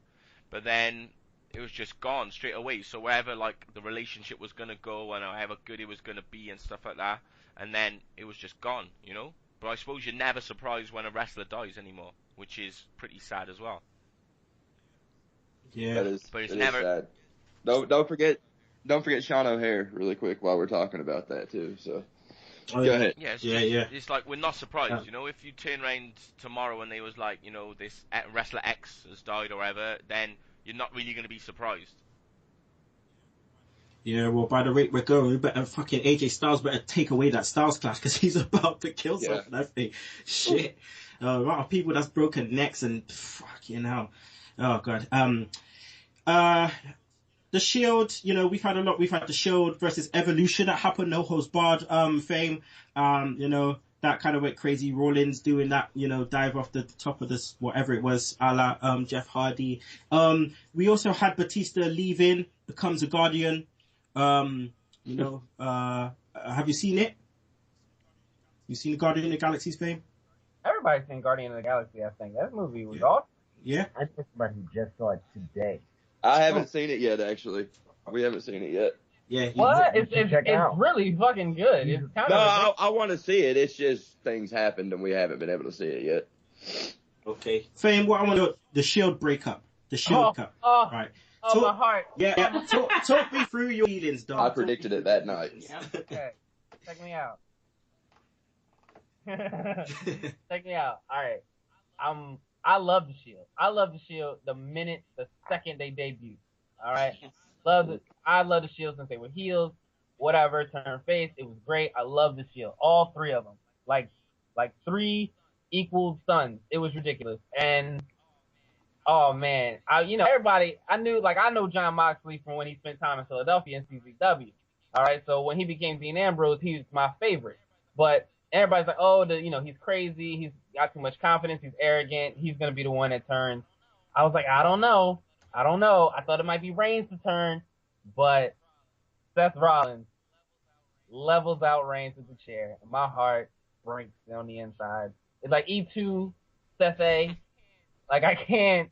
but then it was just gone straight away. So wherever like the relationship was gonna go, and however good it was gonna be and stuff like that, and then it was just gone, But I suppose you're never surprised when a wrestler dies anymore, which is pretty sad as well. Yeah, that is never sad. Don't forget Sean O'Hare really quick while we're talking about that too. So. Go ahead. Yeah, yeah. It's like we're not surprised, If you turn around tomorrow and they was like, this wrestler X has died or whatever, then you're not really going to be surprised. Yeah, well, by the rate we're going, we better fucking AJ Styles better take away that Styles Clash because he's about to kill something. I think. Shit, a lot of people that's broken necks and fucking hell. Oh god. The Shield, we've had a lot. We've had the Shield versus Evolution that happened, no holds barred, Fame. That kind of went crazy. Rollins doing that, dive off the top of this, whatever it was, a la Jeff Hardy. We also had Batista leaving, becomes a Guardian. Have you seen it? You seen the Guardian of the Galaxy's, Fame? Everybody's seen Guardian of the Galaxy, I think. That movie was awesome. Yeah. I think somebody just saw it today. I haven't seen it yet, actually. We haven't seen it yet. Yeah. What? It's really fucking good. It's kind of I want to see it. It's just things happened and we haven't been able to see it yet. Okay. Fame, what I want to the Shield breakup. The Shield Cup. Right. Oh, my heart. Yeah. Talk me through your feelings, dog. I predicted it that night. Okay. Check me out. Check me out. All right. I love the Shield. I love the Shield the second they debuted. All right. I love the Shield since they were heels. Whatever, turn face. It was great. I love the Shield. All three of them. Like 3 equal sons. It was ridiculous. And oh man, everybody. I know John Moxley from when he spent time in Philadelphia in CZW. All right. So when he became Dean Ambrose, he was my favorite. But everybody's like, oh, he's crazy. He's got too much confidence. He's arrogant. He's going to be the one that turns. I was like, I don't know. I thought it might be Reigns to turn, but Seth Rollins levels out Reigns with the chair. And my heart breaks on the inside. It's like E2, Seth A. Like, I can't,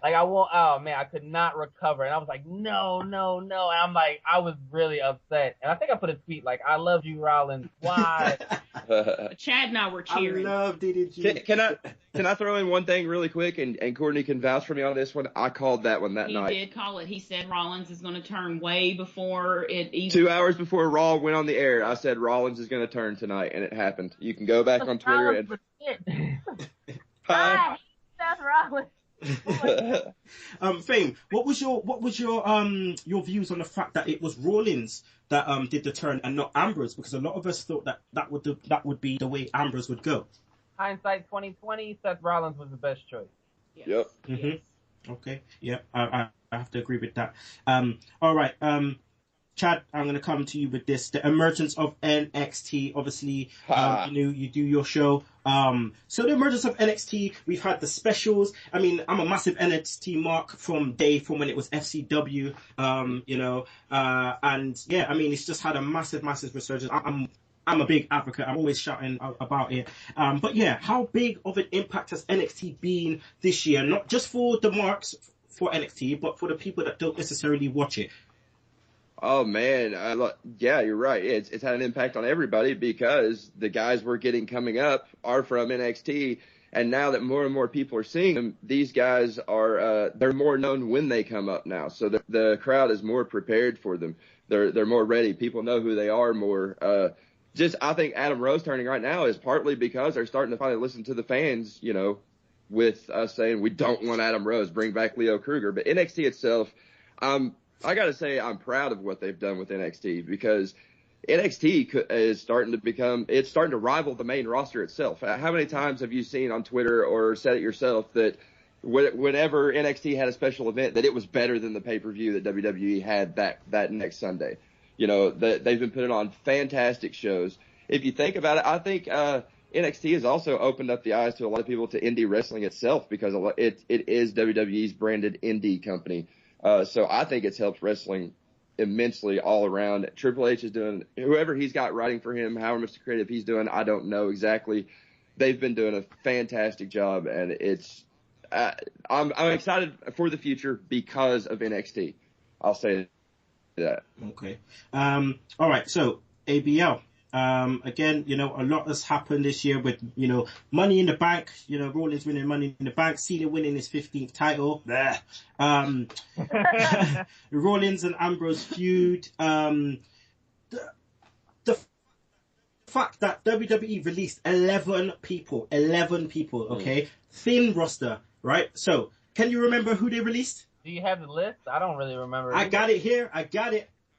oh man, I could not recover. And I was like, no. And I'm like, I was really upset. And I think I put a tweet like, I love you, Rollins. Why? Chad and I were cheering. I love DDG. Can I throw in one thing really quick? And Kourtney can vouch for me on this one. I called that one that night. He did call it. He said Rollins is going to turn way before it even. 2 hours before Raw went on the air, I said Rollins is going to turn tonight, and it happened. You can go back on Twitter and. Hi, Seth Rollins. Fame, what was your views on the fact that it was Rollins that did the turn and not Ambrose? Because a lot of us thought that would be the way Ambrose would go. Hindsight 2020, Seth Rollins was the best choice. Yes. Yep. Mm-hmm. Okay. Yeah, I have to agree with that. All right. Chad, I'm going to come to you with this. The emergence of NXT, obviously, you do your show. So the emergence of NXT, we've had the specials. I mean, I'm a massive NXT mark from when it was FCW, and yeah, I mean, it's just had a massive resurgence. I'm a big advocate. I'm always shouting about it. But yeah, how big of an impact has NXT been this year? Not just for the marks for NXT, but for the people that don't necessarily watch it. Oh man, yeah, you're right. It's had an impact on everybody because the guys we're getting coming up are from NXT, and now that more and more people are seeing them, these guys are they're more known when they come up now. So the crowd is more prepared for them. They're more ready. People know who they are more. I think Adam Rose turning right now is partly because they're starting to finally listen to the fans. With us saying we don't want Adam Rose, bring back Leo Kruger, but NXT itself, I got to say, I'm proud of what they've done with NXT because NXT is starting to rival the main roster itself. How many times have you seen on Twitter or said it yourself that whenever NXT had a special event that it was better than the pay-per-view that WWE had that next Sunday? They've been putting on fantastic shows. If you think about it, I think NXT has also opened up the eyes to a lot of people to indie wrestling itself because it is WWE's branded indie company. So I think it's helped wrestling immensely all around. Triple H is doing, whoever he's got writing for him, however much creative he's doing, I don't know exactly. They've been doing a fantastic job, and I'm excited for the future because of NXT. I'll say that. Okay. All right. So ABL. Again, a lot has happened this year with, Money in the Bank, Rollins winning Money in the Bank, Cena winning his 15th title. Rollins and Ambrose feud. The fact that WWE released 11 people, okay? Thin roster, right? So, can you remember who they released? Do you have the list? I don't really remember. I got it here.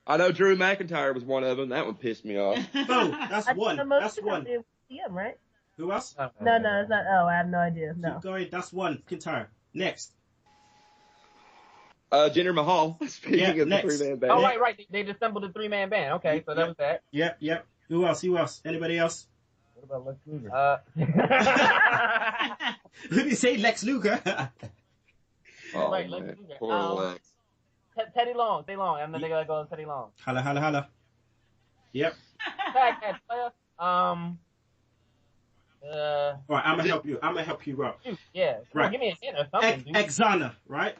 I know Drew McIntyre was one of them. That one pissed me off. No, that's one. That's one. CM, right? Who else? No, it's not. Oh, I have no idea. No. Keep going. That's one. McIntyre. Next. Jinder Mahal. Speaking of next. the 3-man band. Oh, right. They assembled a 3-man band. Okay, so that was that. Yep. Who else? Anybody else? What about Lex Luger? Who did you say? Lex Luger? Right, Lex Luger. Poor Lex. Teddy Long. Stay long. I'm they gotta go on Teddy Long. Holla. Yep. Tag that player. All right, I'm gonna help you out. Yeah. Right. Give me a hint or something, dude. Exana, right?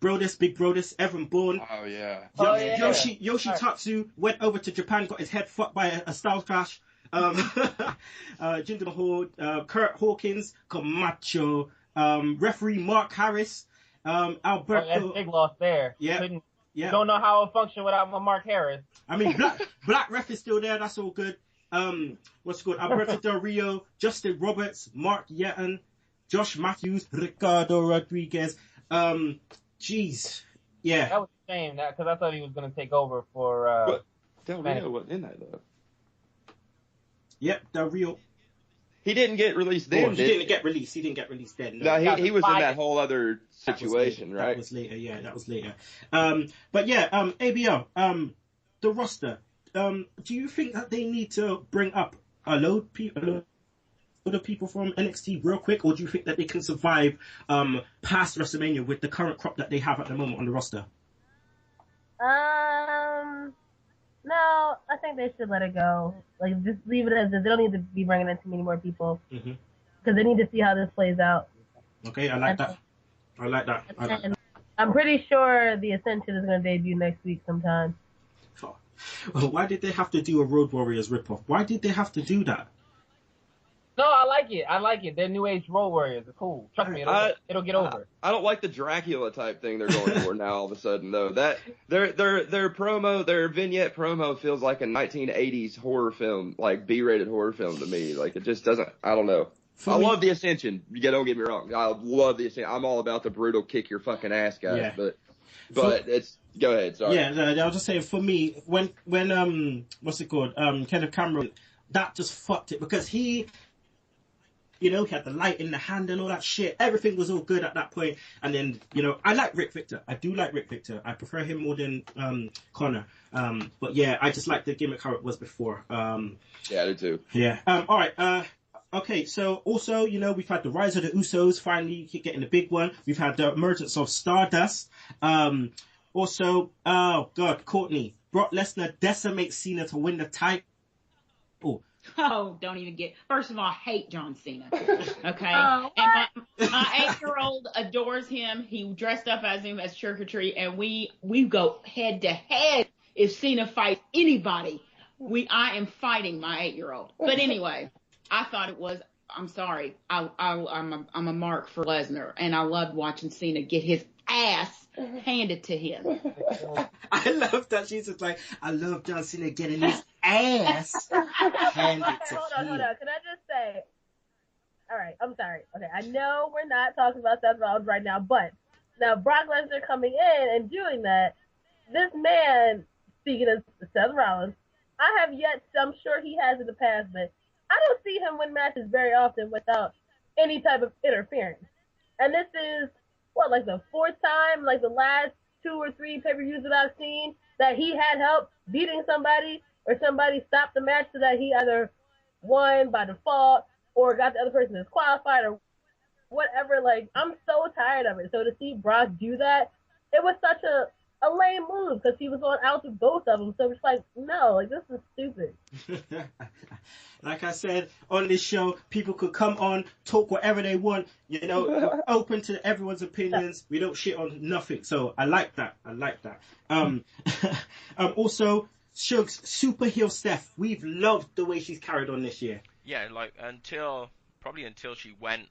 Brodus, Big Brodus, Evan Bourne. Oh yeah. Yoshitatsu went over to Japan, got his head fucked by a style clash. Jinder Mahal, Kurt Hawkins, Camacho, referee Mark Harris, Alberto. That's a big loss there. Yeah. Don't know how it function without Mark Harris. I mean, Black Ref is still there. That's all good. What's it called? Alberto Del Rio, Justin Roberts, Mark Yetton, Josh Matthews, Ricardo Rodriguez. Jeez. Yeah. That was a shame, because I thought he was going to take over for. But Del Rio wasn't in that though. Yep, Del Rio. He didn't get released then. He didn't get released then. No, he was in that whole other situation, right? That was later. Yeah, that was later. But yeah, ABL, the roster. Do you think that they need to bring up a load of people from NXT real quick, or do you think that they can survive past WrestleMania with the current crop that they have at the moment on the roster? No, I think they should let it go. Like, just leave it as is. They don't need to be bringing in too many more people. Because they need to see how this plays out. Okay, I like that. And I'm pretty sure the Ascension is going to debut next week sometime. Well, why did they have to do a Road Warriors ripoff? Why did they have to do that? No, I like it. They're New Age Road Warriors. They're cool. Trust me, it'll get over. I don't like the Dracula type thing they're going for now. All of a sudden, though, that their promo, their vignette promo feels like a 1980s horror film, like B-rated horror film to me. Like it just doesn't. I don't know. I love the Ascension. Don't get me wrong. I love the Ascension. I'm all about the brutal kick your fucking ass guys. Yeah. But it's go ahead. Sorry. Yeah, I was just saying. For me, when what's it called? Kenneth Cameron, that just fucked it because he. You know, he had the light in the hand and all that shit. Everything was all good at that point. And then, you know, I like Rick Victor. I do like Rick Victor. I prefer him more than Connor. But yeah, I just like the gimmick how it was before. Yeah, I do too. Yeah. All right. Okay, so also, you know, we've had the rise of the Usos finally getting the big one. We've had the emergence of Stardust. Also, oh god, Kourtney. Brock Lesnar decimates Cena to win the title. Oh, don't even get. First of all, I hate John Cena. Okay, Oh, and my 8-year-old adores him. He dressed up as him as trick or treat, and we go head to head. If Cena fights anybody, I am fighting my 8-year-old. But anyway, I thought it was. I'm sorry. I'm a mark for Lesnar, and I loved watching Cena get his ass handed to him. I love that she's just like, I love John Cena getting his ass handed to him. Hold on. Can I just say, all right, I'm sorry. Okay, I know we're not talking about Seth Rollins right now, but now Brock Lesnar coming in and doing that, this man, speaking of Seth Rollins, I have yet, I'm sure he has in the past, but I don't see him win matches very often without any type of interference. And this is, like the 4th time, like the last 2 or 3 pay-per-views that I've seen, that he had help beating somebody or somebody stopped the match so that he either won by default or got the other person disqualified or whatever. Like, I'm so tired of it. So to see Brock do that, it was such a lame move because he was on out to both of them. So it's like, no, like, this is stupid. Like I said, on this show, people could come on, talk whatever they want, you know, we're open to everyone's opinions. We don't shit on nothing. So I like that. Also, Sugs, super heel Steph. We've loved the way she's carried on this year. Yeah, like, until she went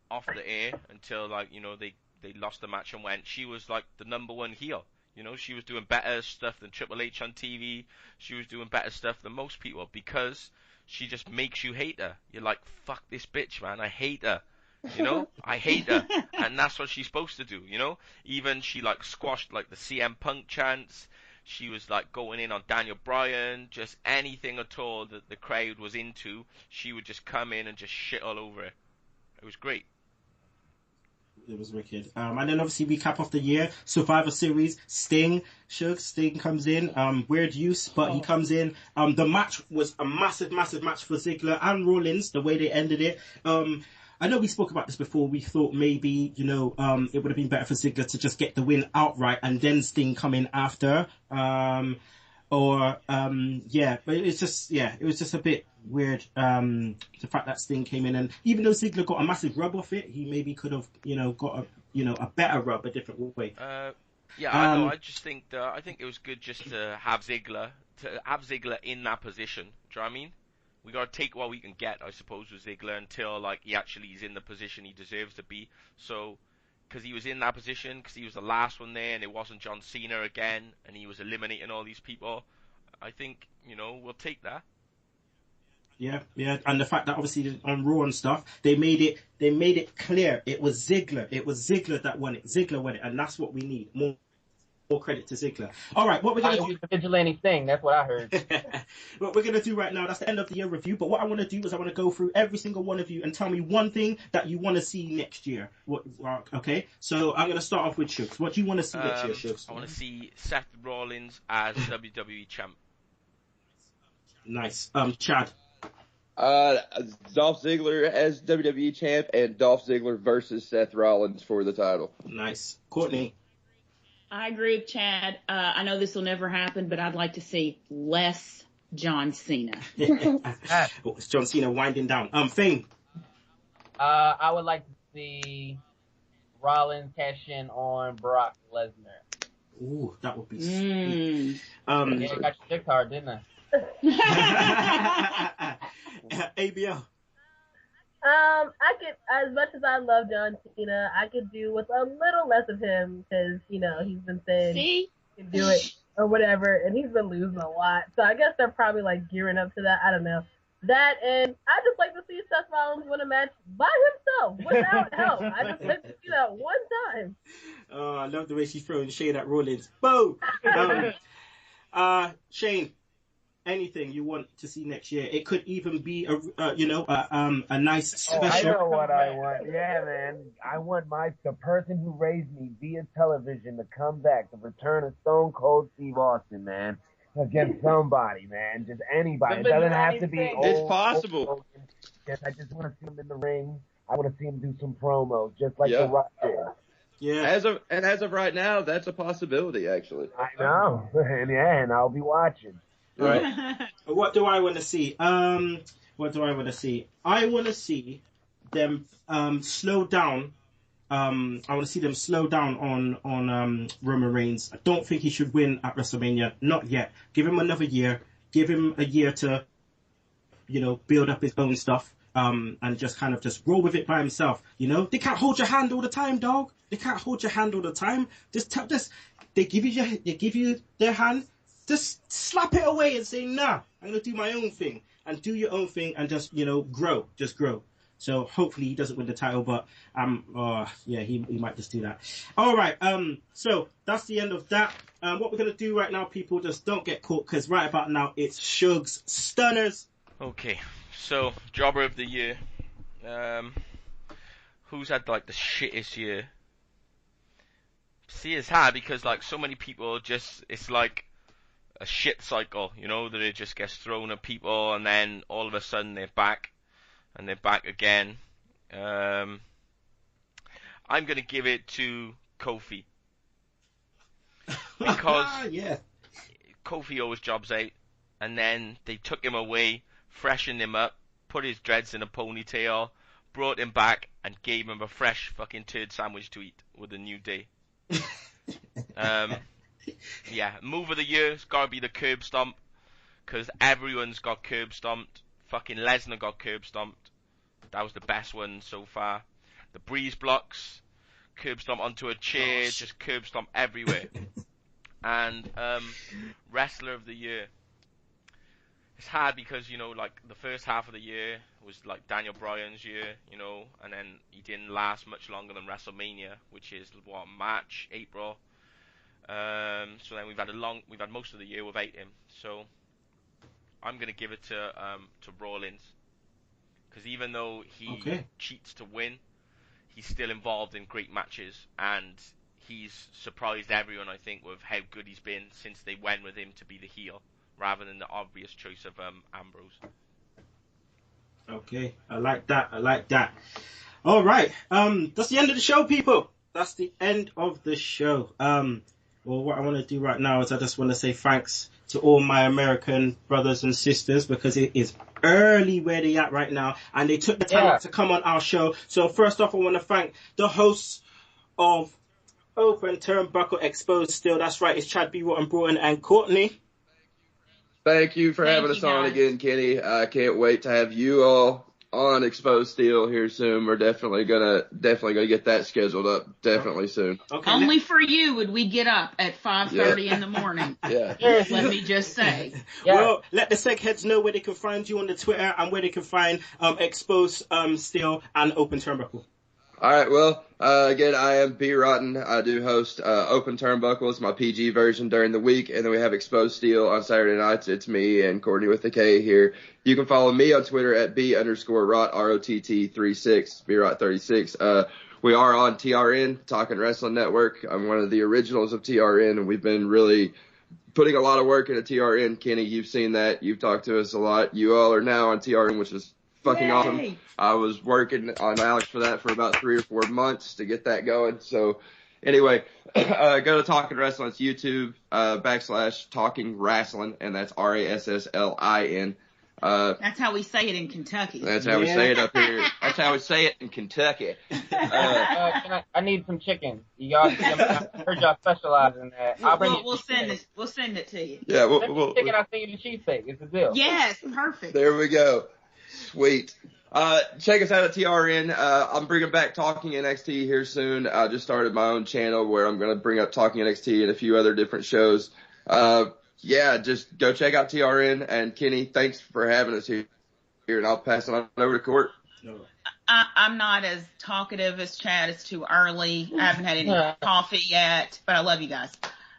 off the air, until, like, you know, they lost the match and went, she was, like, the number one heel. You know, she was doing better stuff than Triple H on TV. She was doing better stuff than most people because she just makes you hate her. You're like, fuck this bitch, man. I hate her. You know? I hate her. And that's what she's supposed to do, you know? Even she, like, squashed, like, the CM Punk chants. She was, like, going in on Daniel Bryan. Just anything at all that the crowd was into, she would just come in and just shit all over it. It was great. It was wicked. And then obviously we cap off the year. Survivor Series, Sting comes in. Weird use, but he comes in. The match was a massive match for Ziggler and Rollins, the way they ended it. I know we spoke about this before. We thought maybe, you know, it would have been better for Ziggler to just get the win outright and then Sting come in after. But it was just a bit weird. The fact that Sting came in, and even though Ziggler got a massive rub off it, he maybe could have, you know, got a better rub a different way. I know. I just think I think it was good just to have Ziggler in that position. Do you know what I mean? We got to take what we can get, I suppose, with Ziggler until like he actually is in the position he deserves to be. So, because he was in that position, because he was the last one there, and it wasn't John Cena again, and he was eliminating all these people. I think, you know, we'll take that. Yeah, and the fact that obviously on Raw and stuff, they made it clear it was Ziggler. It was Ziggler that won it. Ziggler won it, and that's what we need. More credit to Ziggler. All right, what we're gonna do? The vigilante thing. That's what I heard. What we're gonna do right now? That's the end of the year review. But what I want to do is I want to go through every single one of you and tell me one thing that you want to see next year. Okay? So I'm gonna start off with Shugs. What do you want to see next year, Shugs? I want to see Seth Rollins as WWE champ. Nice. Chad. Dolph Ziggler as WWE champ and Dolph Ziggler versus Seth Rollins for the title. Nice. Kourtney. I agree with Chad. I know this will never happen, but I'd like to see less John Cena. It's John Cena winding down. Fame. I would like to see Rollins cash in on Brock Lesnar. Ooh, that would be sweet. Yeah, I got your dick hard, didn't I? ABL. I could, as much as I love John Cena, I could do with a little less of him because, you know, he's been saying he can do it or whatever, and he's been losing a lot. So I guess they're probably like gearing up to that. I don't know. That, and I just like to see Seth Rollins win a match by himself without help. I just like to see that one time. Oh, I love the way she's throwing shade at Rollins. Boom! Shane. anything you want to see next year. It could even be a nice I special. know what I want. Yeah, man. I want the person who raised me via television to come back, the return of Stone Cold Steve Austin, man. Against somebody, man. Just anybody. It doesn't have to be old. It's possible. I just want to see him in the ring. I want to see him do some promos, just like The Rock did. Yeah. As of right now, that's a possibility, actually. I know. and I'll be watching. Right. What do I want to see? What do I want to see? I want to see them slow down. I want to see them slow down on Roman Reigns. I don't think he should win at WrestleMania. Not yet. Give him another year. Give him a year to, build up his own stuff. And just kind of just roll with it by himself. They can't hold your hand all the time, dog. They can't hold your hand all the time. They give you their hand. Just slap it away and say, nah, I'm gonna do my own thing, and do your own thing, and just grow, just grow. So hopefully he doesn't win the title, but he might just do that. All right, so that's the end of that. What we're gonna do right now, people, just don't get caught, because right about now it's Sugs Stunners. Okay, so Jobber of the Year. Who's had like the shittest year? See, it's hard because like so many people it's like a shit cycle, that it just gets thrown at people and then all of a sudden they're back and they're back again. I'm gonna give it to Kofi because Kofi always jobs out, and then they took him away, freshened him up, put his dreads in a ponytail, brought him back, and gave him a fresh fucking turd sandwich to eat with a new day. Move of the year's gotta be the curb stomp, because everyone's got curb stomped. Fucking Lesnar got curb stomped. That was the best one so far. The breeze blocks, curb stomp onto a chair, just curb stomp everywhere. And wrestler of the year. It's hard because, like the first half of the year was like Daniel Bryan's year, and then he didn't last much longer than WrestleMania, which is March, April. So then we've had most of the year without him. So I'm gonna give it to Rollins, because even though he cheats to win, he's still involved in great matches, and he's surprised everyone, I think, with how good he's been since they went with him to be the heel, rather than the obvious choice of Ambrose. Okay, I like that. All right, that's the end of the show, people. That's the end of the show. Well, what I want to do right now is I just want to say thanks to all my American brothers and sisters, because it is early where they at right now, and they took the time to come on our show. So first off, I want to thank the hosts of Open Turnbuckle Exposed Still. That's right, it's Chad B. Rotten Broughton and Kourtney. Thank you for having us on again, Kenny. I can't wait to have you all on Exposed Steel here soon. We're definitely gonna get that scheduled up soon. Okay. Only for you would we get up at 5:30 in the morning. Yeah. Let me just say. Yeah. Well, let the Seg heads know where they can find you on the Twitter, and where they can find Exposed Steel and Open Turnbuckle. All right, well, again, I am B. Rotten. I do host Open Turnbuckle. It's my PG version during the week, and then we have Exposed Steel on Saturday nights. It's me and Kourtney with the K here. You can follow me on Twitter at B_Rott, ROTT36, BRott36. We are on TRN, Talking Wrestling Network. I'm one of the originals of TRN, and we've been really putting a lot of work into TRN. Kenny, you've seen that. You've talked to us a lot. You all are now on TRN, which is fucking awesome. I was working on Alex for that for about 3 or 4 months to get that going. So anyway, go to Talking Wrestling's YouTube, / Talking Wrestling, and that's RASSLIN. That's how we say it in Kentucky. That's how we say it up here. That's how we say it in Kentucky. I need some chicken. Y'all, I heard y'all specialize in that. We'll send it. We'll send it to you. Yeah, chicken. I'll send you the cheesesteak. It's a deal. Yes, perfect. There we go. Sweet. Check us out at TRN. I'm bringing back Talking NXT here soon. I just started my own channel where I'm going to bring up Talking NXT and a few other different shows. Just go check out TRN. And Kenny, thanks for having us here. And I'll pass it on over to Court. I'm not as talkative as Chad. It's too early. I haven't had any coffee yet, but I love you guys.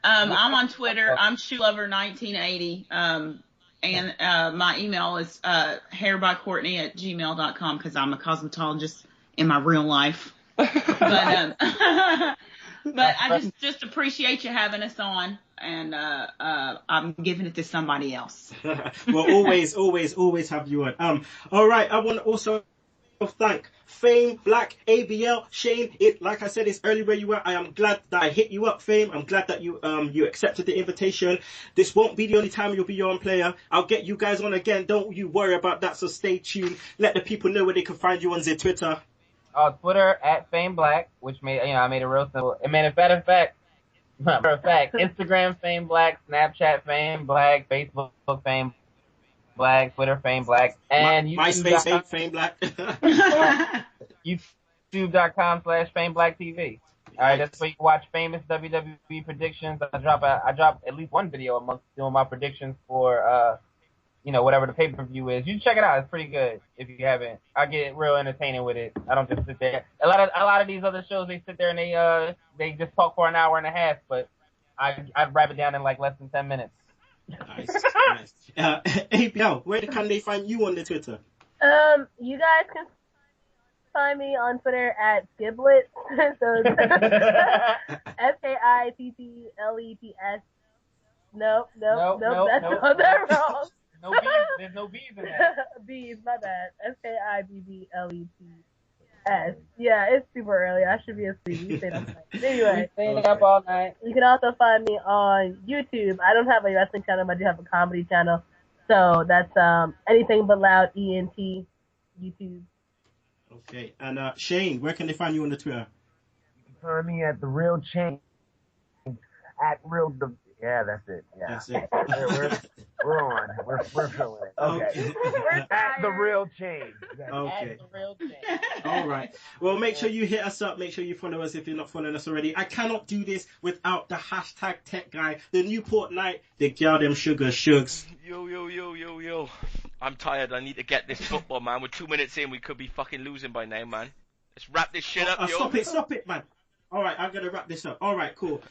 I'm on Twitter. I'm ShoeLover1980. And my email is hairbykourtney@gmail.com because I'm a cosmetologist in my real life. But I just appreciate you having us on, and I'm giving it to somebody else. Well, always have you on. All right, I want to also thank FameBlack, ABL, Shane. Like I said, it's early where you are. I am glad that I hit you up, Fame. I'm glad that you accepted the invitation. This won't be the only time you'll be on, player. I'll get you guys on again. Don't you worry about that. So stay tuned. Let the people know where they can find you on their Twitter. Twitter @FameBlack, which I made it real simple. Matter of fact, Instagram FameBlack, Snapchat FameBlack, Facebook FameBlack, Twitter FameBlack, and MySpace FameBlack. YouTube.com/FameBlackTV. All right, that's where you can watch famous WWE predictions. I drop at least one video a month doing my predictions for whatever the pay-per-view is. You check it out. It's pretty good if you haven't. I get real entertaining with it. I don't just sit there. A lot of these other shows, they sit there and they just talk for an hour and a half, but I wrap it down in like less than 10 minutes. Nice. ABL, where can they find you on the Twitter? You guys can find me on Twitter @Skiblets. So SKITTLETS. Nope, that's wrong. There's no B's in that. B's, my bad. SKIBBLETS. Yeah, it's super early. I should be asleep. You stayed up night. Anyway, staying up all night. You can also find me on YouTube. I don't have a wrestling channel, but I do have a comedy channel. So that's Anything But Loud ENT YouTube. Okay, and Shane, where can they find you on the Twitter? You can find me at The Real Change. Yeah, that's it. Yeah. That's it. We're on. We're filling it. Okay. At The Real Change. Okay. At The Real Change. All right. Well, make sure you hit us up. Make sure you follow us if you're not following us already. I cannot do this without the hashtag tech guy, the Newport Knight, the gal them sugar Sugs. Yo. I'm tired. I need to get this football, man. We're 2 minutes in. We could be fucking losing by now, man. Let's wrap this shit up, yo. Stop it, man. All right, I'm going to wrap this up. All right, cool.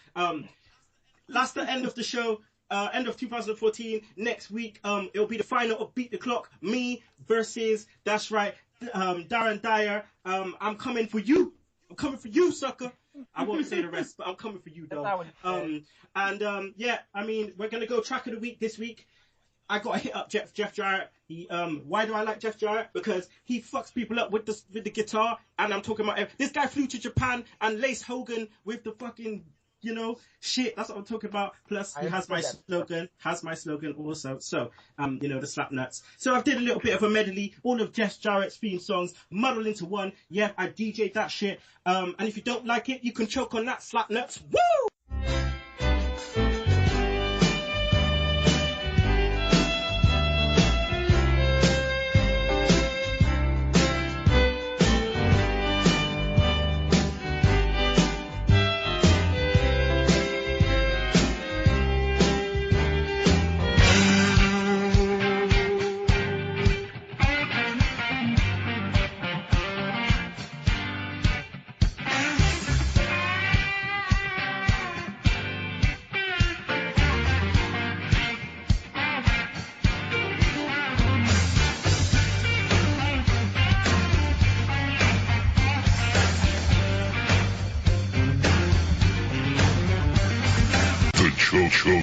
That's the end of the show. End of 2014. Next week, it'll be the final of Beat the Clock. Me versus, that's right, Darren Dyer. I'm coming for you. I'm coming for you, sucker. I won't say the rest, but I'm coming for you, though. Yeah, I mean, we're gonna go track of the week this week. I gotta hit up Jeff Jarrett. Why do I like Jeff Jarrett? Because he fucks people up with the guitar, and I'm talking about this guy flew to Japan and laced Hogan with the fucking shit. That's what I'm talking about. Plus, he has my slogan also. So, the slap nuts. So I did a little bit of a medley, all of Jeff Jarrett's theme songs muddled into one. Yeah, I DJ'd that shit. And if you don't like it, you can choke on that slap nuts. Woo!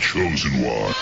Chosen one.